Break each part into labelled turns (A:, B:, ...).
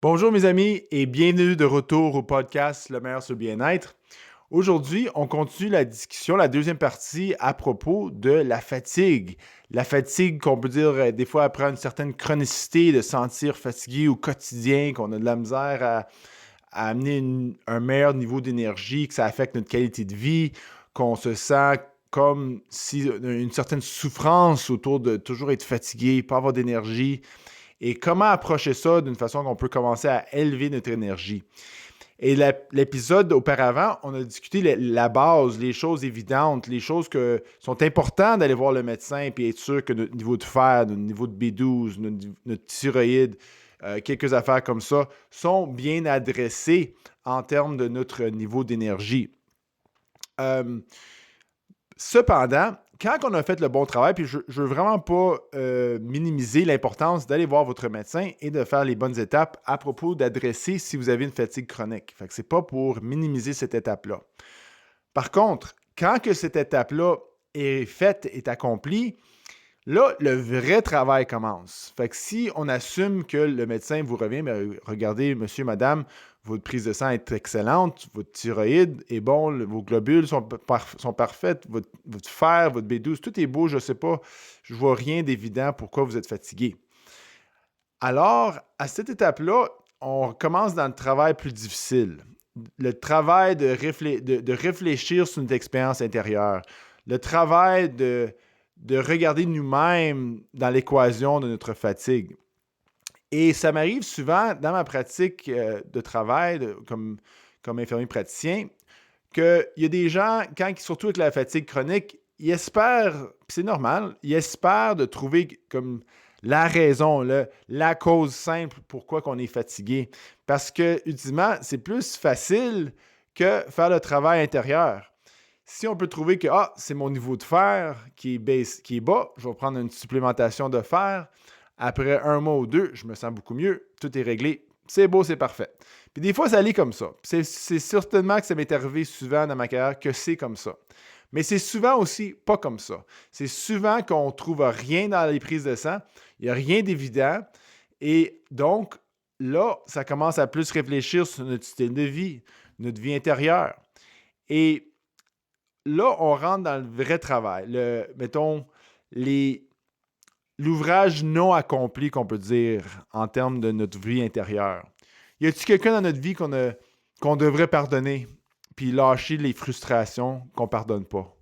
A: Bonjour mes amis et bienvenue de retour au podcast Le meilleur sur le bien-être. Aujourd'hui, on continue la discussion, la deuxième partie à propos de la fatigue. La fatigue qu'on peut dire des fois après une certaine chronicité, de sentir fatigué au quotidien, qu'on a de la misère à amener un meilleur niveau d'énergie, que ça affecte notre qualité de vie, qu'on se sent comme si une certaine souffrance autour de toujours être fatigué, pas avoir d'énergie. Et comment approcher ça d'une façon qu'on peut commencer à élever notre énergie. Et l'épisode auparavant, on a discuté la base, les choses évidentes, les choses qui sont importantes d'aller voir le médecin et être sûr que notre niveau de fer, notre niveau de B12, notre thyroïde, quelques affaires comme ça, sont bien adressées en termes de notre niveau d'énergie. Euh, Cependant, quand on a fait le bon travail, puis je ne veux vraiment pas minimiser l'importance d'aller voir votre médecin et de faire les bonnes étapes à propos d'adresser si vous avez une fatigue chronique. Fait que c'est pas pour minimiser cette étape-là. Par contre, quand que cette étape-là est faite, est accomplie, là, le vrai travail commence. Fait que si on assume que le médecin vous revient, bien, regardez, monsieur, madame, votre prise de sang est excellente, votre thyroïde est bon, vos globules sont parfaites, votre fer, votre B12, tout est beau, je ne sais pas, je ne vois rien d'évident pourquoi vous êtes fatigué. Alors, à cette étape-là, on commence dans le travail plus difficile. Le travail de réfléchir sur notre expérience intérieure. Le travail de regarder nous-mêmes dans l'équation de notre fatigue. Et ça m'arrive souvent dans ma pratique de travail comme infirmier praticien qu'il y a des gens, surtout avec la fatigue chronique, ils espèrent, puis c'est normal, ils espèrent de trouver comme la raison, la cause simple pourquoi on est fatigué. Parce que, ultimement, c'est plus facile que faire le travail intérieur. Si on peut trouver que c'est mon niveau de fer qui est bas, je vais prendre une supplémentation de fer. Après un mois ou deux, je me sens beaucoup mieux, tout est réglé, c'est beau, c'est parfait. Puis des fois, ça allait comme ça. C'est certainement que ça m'est arrivé souvent dans ma carrière que c'est comme ça. Mais c'est souvent aussi pas comme ça. C'est souvent qu'on ne trouve rien dans les prises de sang, il n'y a rien d'évident. Et donc, là, ça commence à plus réfléchir sur notre style de vie, notre vie intérieure. Et là, on rentre dans le vrai travail. Mettons, l'ouvrage non accompli qu'on peut dire en termes de notre vie intérieure. Y a-t-il quelqu'un dans notre vie qu'on devrait pardonner puis lâcher les frustrations qu'on ne pardonne pas?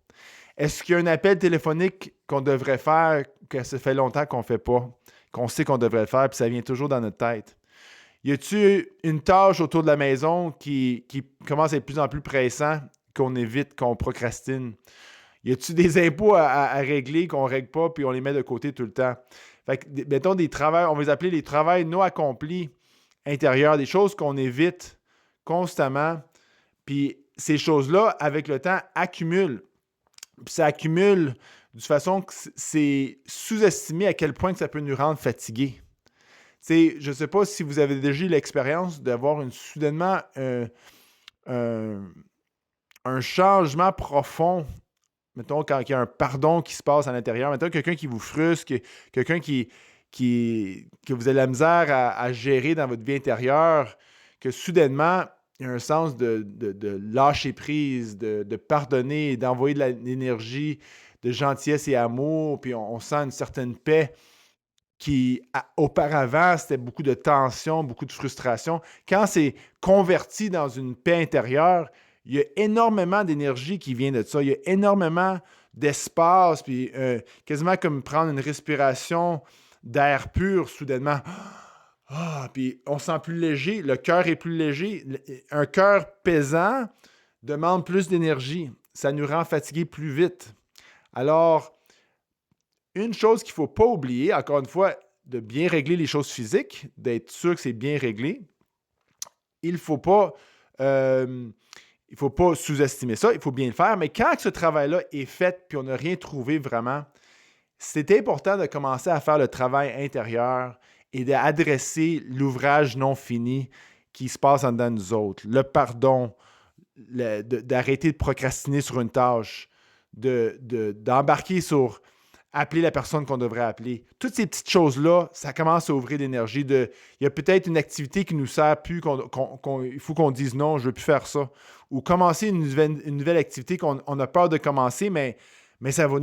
A: Est-ce qu'il y a un appel téléphonique qu'on devrait faire que ça fait longtemps qu'on ne fait pas, qu'on sait qu'on devrait le faire puis ça vient toujours dans notre tête? Y a-t-il une tâche autour de la maison qui commence à être de plus en plus pressant, qu'on évite, qu'on procrastine? Y a-tu des impôts à régler qu'on ne règle pas puis on les met de côté tout le temps? Fait que, mettons des travails, on va les appeler les travails non accomplis intérieurs, des choses qu'on évite constamment. Puis ces choses-là, avec le temps, accumulent. Puis ça accumule de façon que c'est sous-estimé à quel point que ça peut nous rendre fatigués. Je ne sais pas si vous avez déjà eu l'expérience d'avoir soudainement un, un changement profond. Mettons, quand il y a un pardon qui se passe à l'intérieur, mettons quelqu'un qui vous frustre, quelqu'un que vous avez de la misère à gérer dans votre vie intérieure, que soudainement, il y a un sens de lâcher prise, de pardonner, d'envoyer de l'énergie, de gentillesse et amour, puis on sent une certaine paix qui, auparavant, c'était beaucoup de tension, beaucoup de frustration. Quand c'est converti dans une paix intérieure, il y a énormément d'énergie qui vient de ça. Il y a énormément d'espace, puis quasiment comme prendre une respiration d'air pur soudainement. Puis on se sent plus léger, le cœur est plus léger. Un cœur pesant demande plus d'énergie. Ça nous rend fatigués plus vite. Alors, une chose qu'il ne faut pas oublier, encore une fois, de bien régler les choses physiques, d'être sûr que c'est bien réglé. Il ne faut pas, sous-estimer ça, il faut bien le faire. Mais quand ce travail-là est fait puis on n'a rien trouvé vraiment, c'est important de commencer à faire le travail intérieur et d'adresser l'ouvrage non fini qui se passe en dedans de nous autres. Le pardon, d'arrêter de procrastiner sur une tâche, d'embarquer sur appeler la personne qu'on devrait appeler. Toutes ces petites choses-là, ça commence à ouvrir l'énergie. Il y a peut-être une activité qui ne nous sert plus, il faut qu'on dise non, je ne veux plus faire ça. Ou commencer une nouvelle activité qu'on a peur de commencer, mais ça va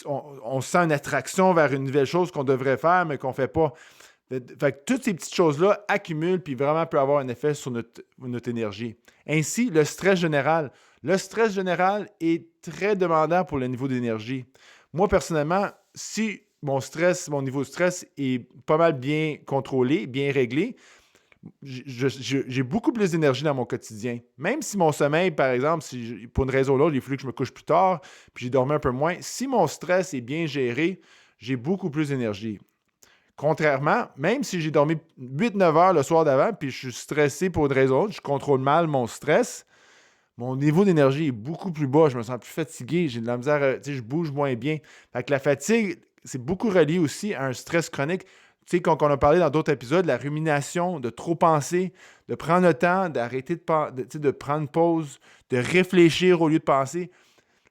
A: on sent une attraction vers une nouvelle chose qu'on devrait faire, mais qu'on ne fait pas. Fait que toutes ces petites choses-là accumulent puis vraiment peuvent avoir un effet sur notre énergie. Ainsi, le stress général. Le stress général est très demandant pour le niveau d'énergie. Moi, personnellement, si mon niveau de stress est pas mal bien contrôlé, bien réglé, j'ai beaucoup plus d'énergie dans mon quotidien. Même si mon sommeil, par exemple, pour une raison ou l'autre, il a fallu que je me couche plus tard, puis j'ai dormi un peu moins, si mon stress est bien géré, j'ai beaucoup plus d'énergie. Contrairement, même si j'ai dormi 8-9 heures le soir d'avant, puis je suis stressé pour une raison ou l'autre, je contrôle mal mon stress, mon niveau d'énergie est beaucoup plus bas, je me sens plus fatigué, j'ai de la misère, je bouge moins bien. Fait que la fatigue, c'est beaucoup relié aussi à un stress chronique. Tu sais, quand on a parlé dans d'autres épisodes, la rumination, de trop penser, de prendre le temps, d'arrêter de prendre pause, de réfléchir au lieu de penser.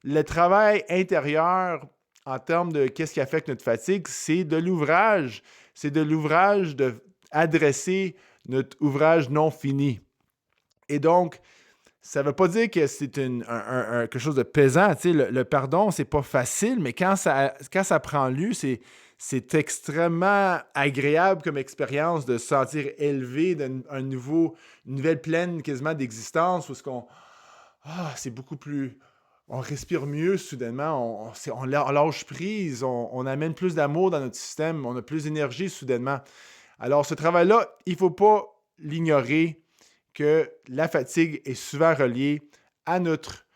A: Le travail intérieur, en termes de qu'est-ce qui affecte notre fatigue, c'est de l'ouvrage. C'est de l'ouvrage d'adresser notre ouvrage non fini. Et donc, ça ne veut pas dire que c'est quelque chose de pesant. Tu sais, le pardon, c'est pas facile, mais quand ça prend lieu, c'est extrêmement agréable comme expérience de se sentir élevé d'une nouvelle plaine quasiment d'existence où c'est beaucoup plus... On respire mieux soudainement, on lâche prise, on amène plus d'amour dans notre système, on a plus d'énergie soudainement. Alors, ce travail-là, il ne faut pas l'ignorer que la fatigue est souvent reliée à notre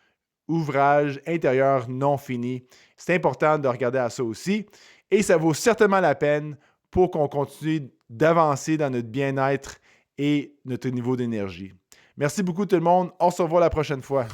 A: ouvrage intérieur non fini. C'est important de regarder à ça aussi et ça vaut certainement la peine pour qu'on continue d'avancer dans notre bien-être et notre niveau d'énergie. Merci beaucoup tout le monde. On se revoit la prochaine fois.